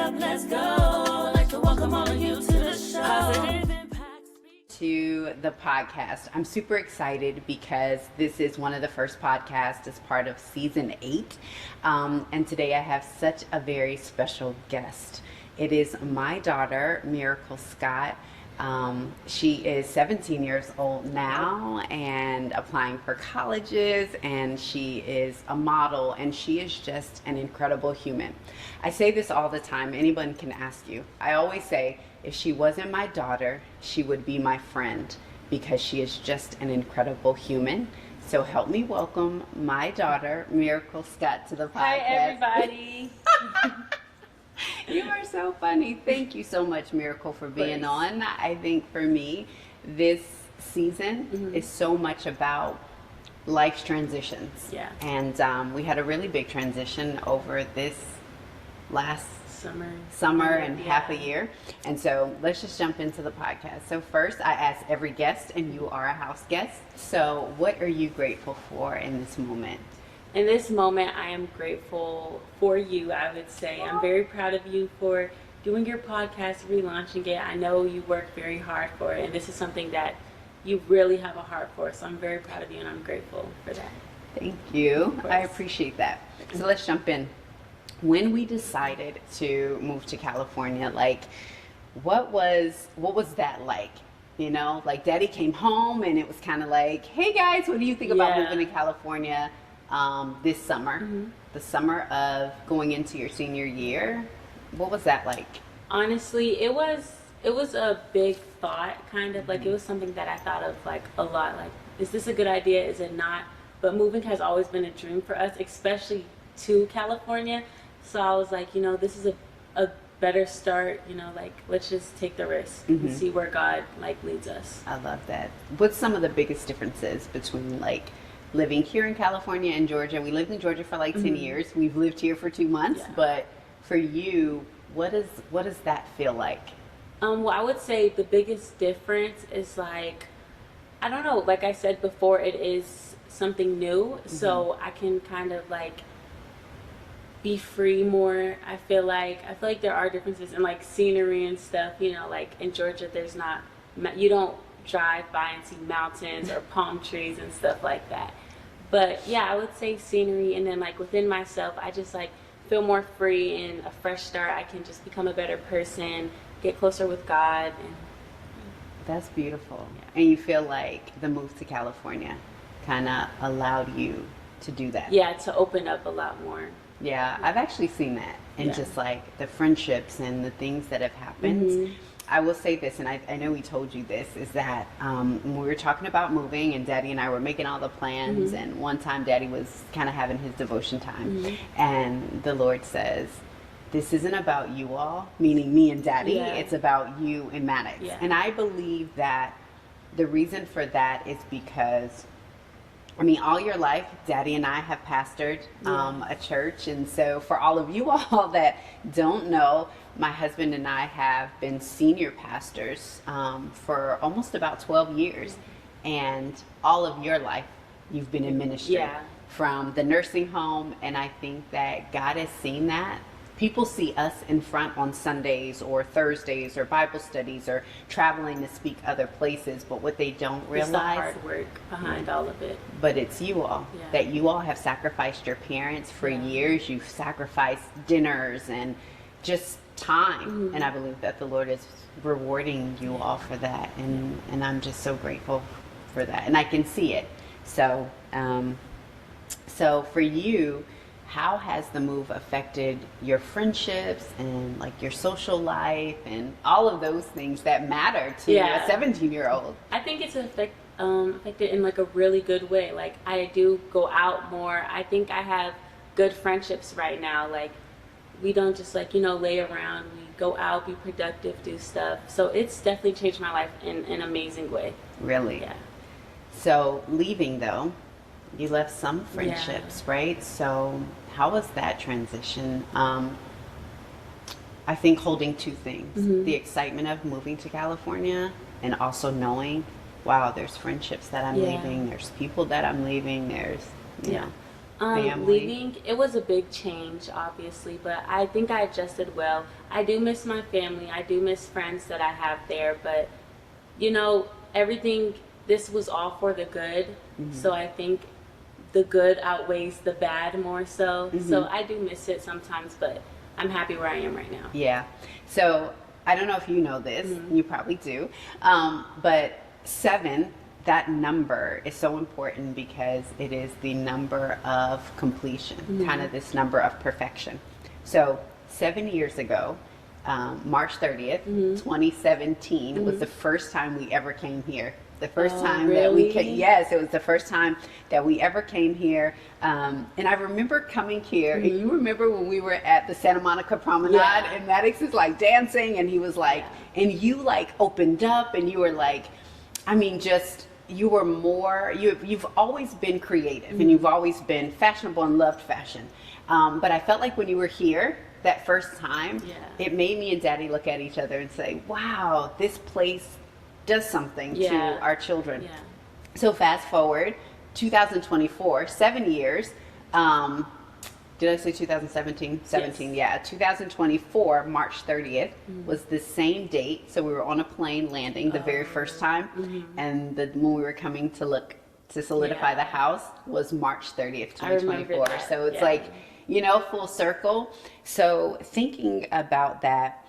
up, let's go. I'd like to welcome all of you to the show. Positive Impact To the podcast. I'm super excited because this is one of the first podcasts as part of season 8. And today I have such a very special guest. It is my daughter, Miracle Scott. She is 17 years old now and applying for colleges, and she is a model, and she is just an incredible human. I say this all the time. Anyone can ask you. I always say, if she wasn't my daughter, she would be my friend, because she is just an incredible human. So help me welcome my daughter, Miracle Scott, to the podcast. Hi, everybody. You are so funny. Thank you so much, Miracle, for being on. I think for me, this season is so much about life's transitions. Yeah. And we had a really big transition over this last summer and half a year. And so let's just jump into the podcast. So first, I ask every guest, and you are a house guest. So what are you grateful for in this moment? In this moment, I am grateful for you, I would say. I'm very proud of you for doing your podcast, relaunching it. I know you work very hard for it, and this is something that you really have a heart for. So I'm very proud of you, and I'm grateful for that. Thank you. I appreciate that. So let's jump in. When we decided to move to California, like, what was that like? You know, like Daddy came home and it was kind of like, hey guys, what do you think about moving to California this summer? The summer of going into your senior year. What was that like? Honestly, it was a big thought, kind of like it was something that I thought of like a lot. Like, is this a good idea? Is it not? But moving has always been a dream for us, especially to California. So I was like, this is a better start, like, let's just take the risk and see where God like leads us. I love that. What's some of the biggest differences between like living here in California and Georgia? We lived in Georgia for like 10 years. We've lived here for 2 months, but for you, what does that feel like? Well, I would say the biggest difference is like, I don't know, like I said before, it is something new. So I can kind of like be free more. I feel like there are differences in like scenery and stuff, like in Georgia you don't drive by and see mountains or palm trees and stuff like that. But yeah, I would say scenery, and then like within myself, I just like feel more free and a fresh start. I can just become a better person, get closer with God. And that's beautiful. And you feel like the move to California kind of allowed you to do that? Yeah, to open up a lot more. Yeah, I've actually seen that, and just like the friendships and the things that have happened. I will say this, and I know we told you this, is that when we were talking about moving, and Daddy and I were making all the plans, and one time Daddy was kind of having his devotion time, and the Lord says, this isn't about you all, meaning me and Daddy, it's about you and Maddox. And I believe that the reason for that is because, all your life, Daddy and I have pastored a church. And so for all of you all that don't know, my husband and I have been senior pastors for almost about 12 years. And all of your life, you've been in ministry from the nursing home. And I think that God has seen that. People see us in front on Sundays or Thursdays or Bible studies or traveling to speak other places, but what they don't realize, it's the hard work behind all of it. But it's you all, that you all have sacrificed your parents for years. You've sacrificed dinners and just time, and I believe that the Lord is rewarding you all for that, and I'm just so grateful for that, and I can see it. So for you, how has the move affected your friendships and like your social life and all of those things that matter to a 17-year-old? I think it's affected in like a really good way. Like, I do go out more. I think I have good friendships right now. Like, we don't just like, lay around. We go out, be productive, do stuff. So it's definitely changed my life in an amazing way. Really? Yeah. So leaving though, you left some friendships, right? So how was that transition? I think holding two things, the excitement of moving to California and also knowing, wow, there's friendships that I'm leaving, there's people that I'm leaving, there's, you know. family? Leaving, it was a big change, obviously, but I think I adjusted well. I do miss my family. I do miss friends that I have there, but you know, everything, this was all for the good. So I think the good outweighs the bad more so. So I do miss it sometimes, but I'm happy where I am right now. Yeah. So I don't know if you know this, you probably do, but 7, that number is so important because it is the number of completion, kind of this number of perfection. So 7 years ago, March 30th, 2017 was the first time we ever came here. The first time that we came, yes, it was the first time that we ever came here. And I remember coming here, and you remember when we were at the Santa Monica Promenade, and Maddox is like dancing, and he was like, and you like opened up, and you were like, I mean, just, you were more, you've always been creative, and you've always been fashionable and loved fashion. But I felt like when you were here, that first time, it made me and Daddy look at each other and say, wow, this place does something to our children. So fast forward, 2024, 7 years. Did I say 2017? 17, yeah. 2024, March 30th was the same date. So we were on a plane landing the very first time. And when we were coming to solidify the house was March 30th, 2024. So it's like, you know, full circle. So thinking about that,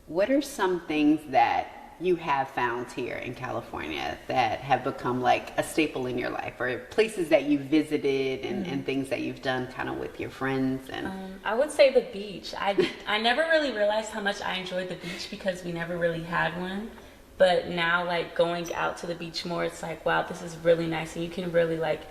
what are some things that you have found here in California that have become like a staple in your life, or places that you visited and things that you've done kind of with your friends? And I would say the beach. I never really realized how much I enjoyed the beach because we never really had one. But now, like, going out to the beach more, it's like, wow, this is really nice, and you can really like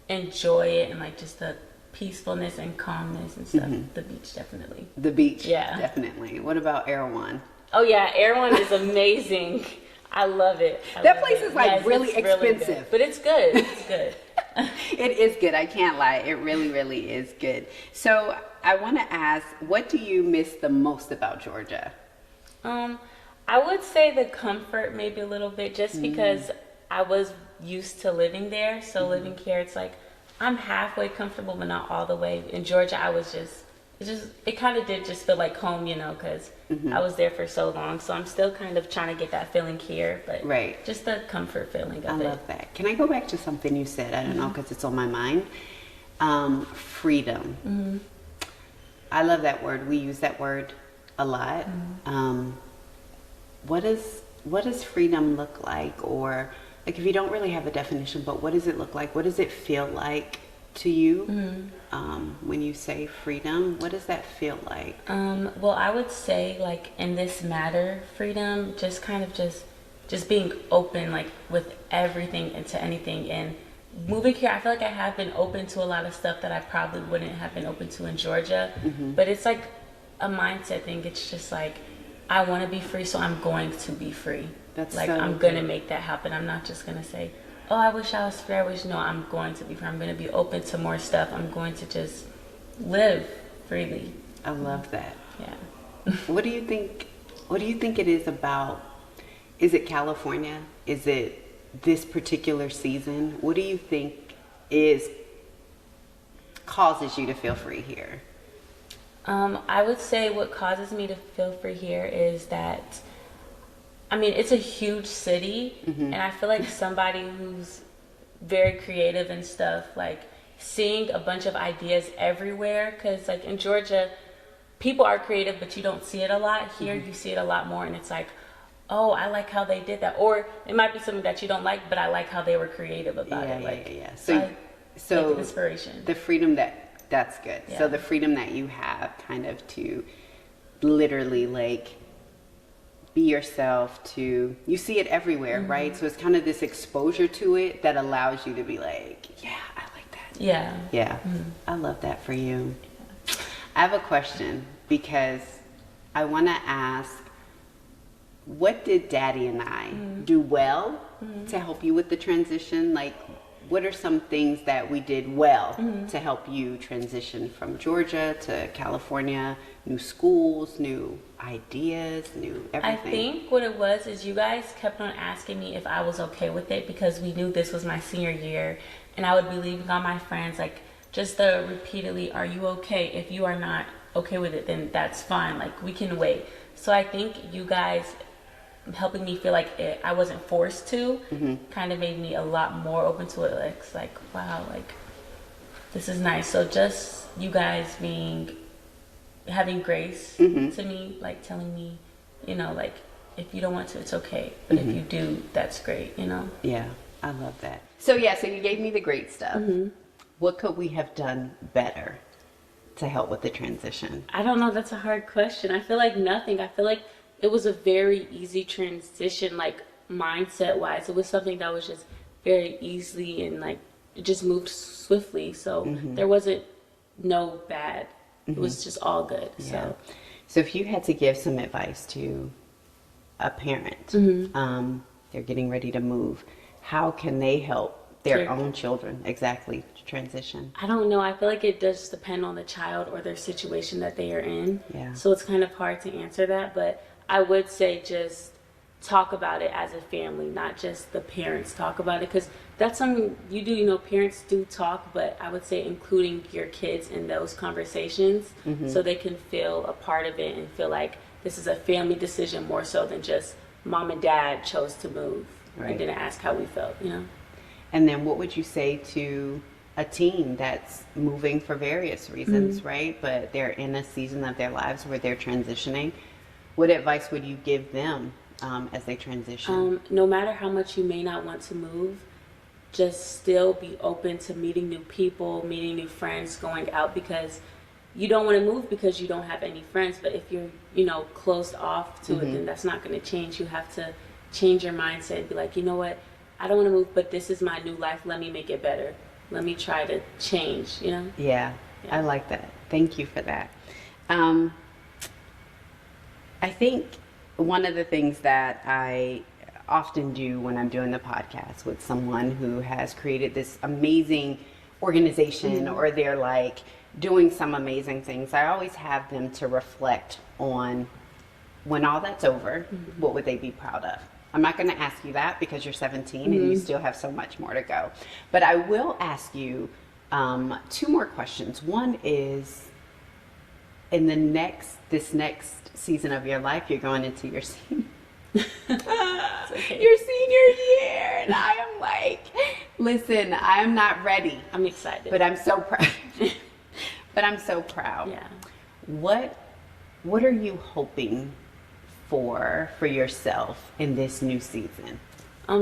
enjoy it, and like just the peacefulness and calmness and stuff. The beach, definitely. The beach, definitely. What about Erewhon? Oh yeah, Erewhon is amazing. I love it. That place is like really expensive. Really, but it's good. It's good. It is good. I can't lie. It really, really is good. So I want to ask, what do you miss the most about Georgia? I would say the comfort maybe a little bit, just because I was used to living there. So living here, it's like I'm halfway comfortable, but not all the way. In Georgia, I was it kind of did just feel like home, you know, because I was there for so long. So I'm still kind of trying to get that feeling here, but just the comfort feeling of it. I love that. Can I go back to something you said? I don't know, because it's on my mind. Freedom. I love that word. We use that word a lot. What does freedom look like? Or like, if you don't really have a definition, but what does it look like? What does it feel like to you when you say freedom? What does that feel like? Well, I would say, like, in this matter, freedom, just kind of just being open, like, with everything and to anything. And moving here, I feel like I have been open to a lot of stuff that I probably wouldn't have been open to in Georgia. But it's like a mindset thing. It's just like, I want to be free, so I'm going to be free. That's like, so I'm going to make that happen. I'm not just going to say, oh, I wish I was free. No, I'm going to be free. I'm going to be open to more stuff. I'm going to just live freely. I love that. Yeah. What do you think it is about? Is it California? Is it this particular season? What do you think causes you to feel free here? I would say what causes me to feel free here is that, I mean, it's a huge city, and I feel like somebody who's very creative and stuff, like seeing a bunch of ideas everywhere, because like in Georgia, people are creative, but you don't see it a lot. Here, you see it a lot more, and it's like, oh, I like how they did that. Or it might be something that you don't like, but I like how they were creative about it. Like, So inspiration. The freedom that's good. Yeah. So the freedom that you have kind of to literally like be yourself, you see it everywhere, right? So it's kind of this exposure to it that allows you to be like, yeah, I like that. Yeah. Yeah. I love that for you. I have a question, because I want to ask, what did Daddy and I do well to help you with the transition? Like, what are some things that we did well to help you transition from Georgia to California? New schools, new ideas, new everything. I think what it was is you guys kept on asking me if I was okay with it, because we knew this was my senior year, and I would be leaving all my friends, like just the repeatedly, are you okay? If you are not okay with it, then that's fine. Like, we can wait. So I think you guys helping me feel like I wasn't forced to kind of made me a lot more open to it. Like, it's like, wow, like, this is nice. So just you guys having grace to me, like telling me, you know, like, if you don't want to, it's okay. But if you do, that's great, you know? Yeah, I love that. So yeah, so you gave me the great stuff. What could we have done better to help with the transition? I don't know. That's a hard question. I feel like nothing. I feel like it was a very easy transition, like mindset wise. It was something that was just very easily and like it just moved swiftly. So there wasn't no bad. It was just all good. Yeah. So if you had to give some advice to a parent, they're getting ready to move, how can they help their own children exactly transition? I don't know. I feel like it does depend on the child or their situation that they are in. Yeah. So it's kind of hard to answer that, but I would say just talk about it as a family, not just the parents talk about it, because that's something you do, you know, parents do talk, but I would say including your kids in those conversations so they can feel a part of it and feel like this is a family decision more so than just mom and dad chose to move and didn't ask how we felt, you know? And then what would you say to a teen that's moving for various reasons, right? But they're in a season of their lives where they're transitioning. What advice would you give them as they transition? No matter how much you may not want to move, just still be open to meeting new people, meeting new friends, going out, because you don't want to move because you don't have any friends. But if you're, you know, closed off to it, then that's not going to change. You have to change your mindset and be like, you know what? I don't want to move, but this is my new life. Let me make it better. Let me try to change, you know? Yeah, I like that. Thank you for that. I think one of the things that I often do when I'm doing the podcast with someone who has created this amazing organization or they're like doing some amazing things, I always have them to reflect on when all that's over, what would they be proud of? I'm not going to ask you that because you're 17 and you still have so much more to go. But I will ask you two more questions. One is, in this next season of your life, you're going into your senior your senior year, and I am like, listen, I'm not ready. I'm excited. But I'm so proud. But I'm so proud. Yeah. What are you hoping for yourself in this new season?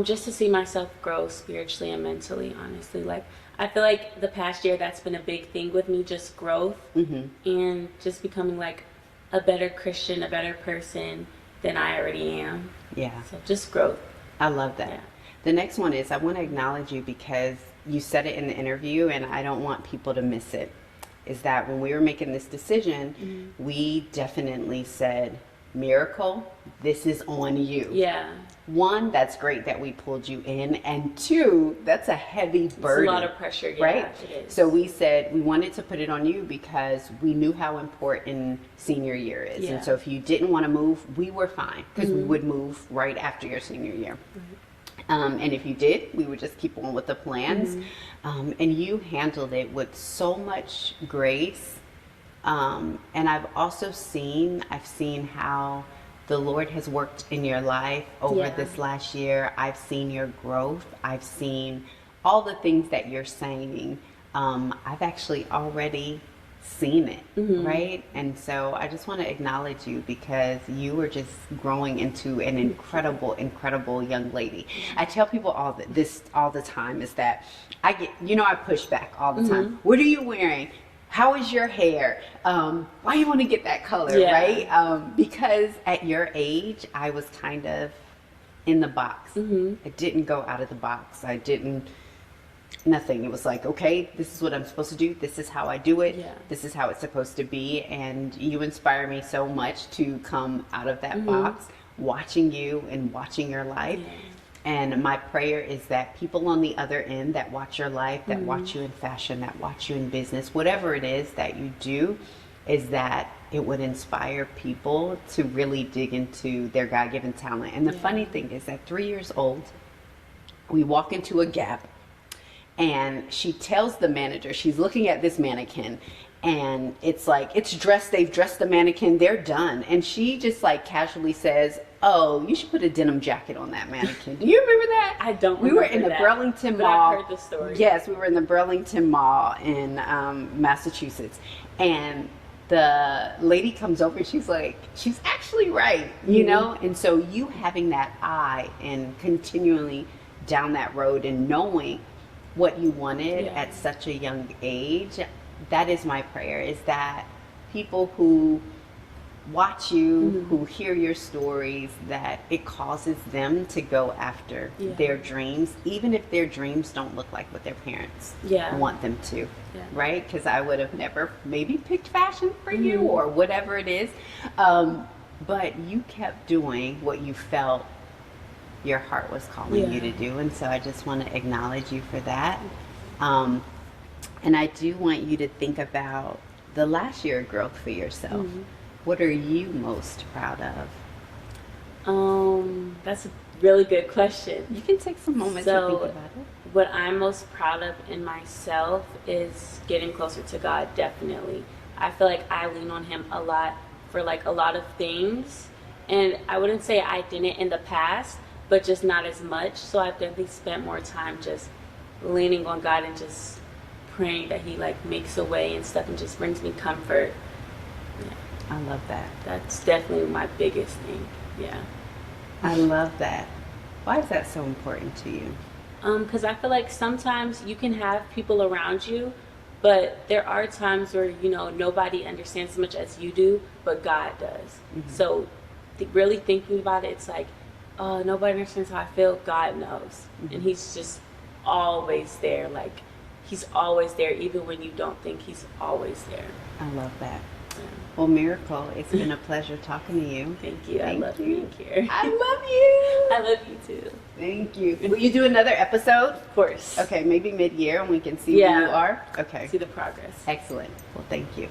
Just to see myself grow spiritually and mentally, honestly. Like, I feel like the past year, that's been a big thing with me, just growth and just becoming like a better Christian, a better person than I already am. Yeah. So just growth. I love that. Yeah. The next one is, I want to acknowledge you because you said it in the interview and I don't want people to miss it, is that when we were making this decision, we definitely said, Miracle, this is on you. Yeah. One, that's great that we pulled you in, and two, that's a heavy burden. It's a lot of pressure, yeah, right? it is. So we said we wanted to put it on you because we knew how important senior year is. Yeah. And so if you didn't want to move, we were fine because we would move right after your senior year. And if you did, we would just keep on with the plans. And you handled it with so much grace. And I've also seen how the Lord has worked in your life over this last year. I've seen your growth. I've seen all the things that you're saying. I've actually already seen it, right? And so I just want to acknowledge you because you were just growing into an incredible, incredible young lady. I tell people this all the time is that I push back all the time. What are you wearing? How is your hair? Why you want to get that color, right? Because at your age, I was kind of in the box. I didn't go out of the box. Nothing. It was like, okay, this is what I'm supposed to do. This is how I do it. Yeah. This is how it's supposed to be. And you inspire me so much to come out of that box, watching you and watching your life. Yeah. And my prayer is that people on the other end that watch your life, that watch you in fashion, that watch you in business, whatever it is that you do, is that it would inspire people to really dig into their God-given talent. And the funny thing is that 3 years old, we walk into a Gap and she tells the manager, she's looking at this mannequin, and it's like, it's dressed, they've dressed the mannequin, they're done. And she just like casually says, oh, you should put a denim jacket on that mannequin. Do you remember that? I don't We remember were in the that, Burlington but Mall. I've heard the story. Yes, we were in the Burlington Mall in Massachusetts. And the lady comes over and she's like, she's actually right, you know? And so you having that eye and continually down that road and knowing what you wanted at such a young age, that is my prayer, is that people who watch you, who hear your stories, that it causes them to go after their dreams, even if their dreams don't look like what their parents want them to, right? Because I would have never maybe picked fashion for you or whatever it is, but you kept doing what you felt your heart was calling you to do, and so I just want to acknowledge you for that. And I do want you to think about the last year of growth for yourself. What are you most proud of? That's a really good question. You can take some moments to think about it. What I'm most proud of in myself is getting closer to God, definitely. I feel like I lean on him a lot for like a lot of things. And I wouldn't say I didn't in the past, but just not as much. So I've definitely spent more time just leaning on God and just praying that he like makes a way and stuff and just brings me comfort. I love that. That's definitely my biggest thing. Yeah. I love that. Why is that so important to you? Because I feel like sometimes you can have people around you, but there are times where, you know, nobody understands as much as you do, but God does. So really thinking about it, it's like, oh, nobody understands how I feel. God knows. And he's just always there. Like, he's always there, even when you don't think he's always there. I love that. Well, Miracle, it's been a pleasure talking to you. Thank you. I love being here. I love you. I love you too. Thank you. Will you do another episode? Of course. Okay, maybe mid-year and we can see where you are. Okay. See the progress. Excellent. Well, thank you.